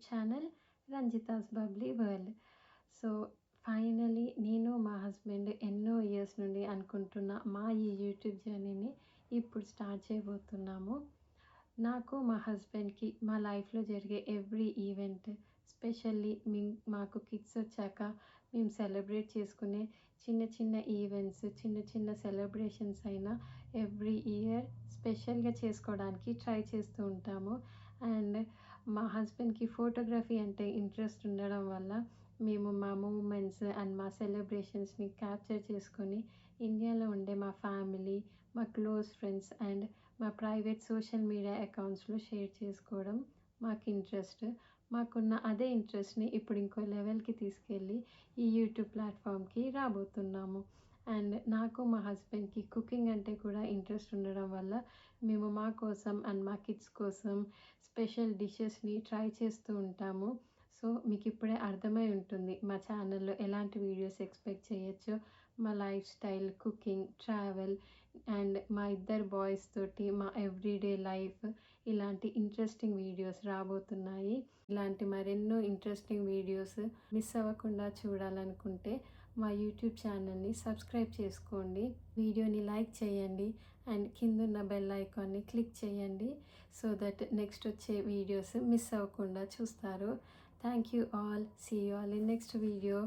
Channel Ranjitha's bubbly world. So finally నేను మా husband ఎన్నో ఇయర్స్ నుండి అనుకుంటున్న మా ఈ యూట్యూబ్ జర్నీని ఇప్పుడు స్టార్ట్ చేయబోతున్నాము. నాకు మా హస్బెండ్కి మా లైఫ్లో జరిగే ఎవ్రీ ఈవెంట్, స్పెషల్లీ మాకు కిడ్స్ వచ్చాక మేము సెలబ్రేట్ చేసుకునే చిన్న చిన్న ఈవెంట్స్, చిన్న చిన్న సెలబ్రేషన్స్ అయినా ఎవ్రీ ఇయర్ స్పెషల్గా చేసుకోవడానికి ట్రై చేస్తూ ఉంటాము. అండ్ మా హస్బెండ్కి ఫోటోగ్రఫీ అంటే ఇంట్రెస్ట్ ఉండడం వల్ల మేము మా మూమెంట్స్ అండ్ మా సెలబ్రేషన్స్ని క్యాప్చర్ చేసుకొని ఇండియాలో ఉండే మా ఫ్యామిలీ, మా క్లోజ్ ఫ్రెండ్స్ అండ్ మా ప్రైవేట్ సోషల్ మీడియా అకౌంట్స్లో షేర్ చేసుకోవడం మాకు ఇంట్రెస్ట్. మాకున్న అదే ఇంట్రెస్ట్ని ఇప్పుడు ఇంకో లెవెల్కి తీసుకెళ్ళి ఈ యూట్యూబ్ ప్లాట్ఫామ్కి రాబోతున్నాము. అండ్ నాకు మా హస్బెండ్కి కుకింగ్ అంటే కూడా ఇంట్రెస్ట్ ఉండడం వల్ల మేము మా కోసం అండ్ మా కిడ్స్ కోసం స్పెషల్ డిషెస్ని ట్రై చేస్తూ ఉంటాము. సో మీకు ఇప్పుడే అర్థమై ఉంటుంది మా ఛానల్లో ఎలాంటి వీడియోస్ ఎక్స్పెక్ట్ చేయొచ్చో. మా lifestyle, cooking, travel and మా ఇద్దరు బాయ్స్ తోటి మా ఎవ్రీడే లైఫ్, ఇలాంటి ఇంట్రెస్టింగ్ వీడియోస్ రాబోతున్నాయి. ఇలాంటి మరెన్నో ఇంట్రెస్టింగ్ వీడియోస్ మిస్ అవ్వకుండా చూడాలనుకుంటే మా యూట్యూబ్ ఛానల్ని సబ్స్క్రైబ్ చేసుకోండి, వీడియోని లైక్ చేయండి అండ్ కిందున్న బెల్ ఐకాన్ని క్లిక్ చేయండి. సో దట్ నెక్స్ట్ వచ్చే వీడియోస్ మిస్ అవ్వకుండా చూస్తారు. Thank you all. See you all in next video.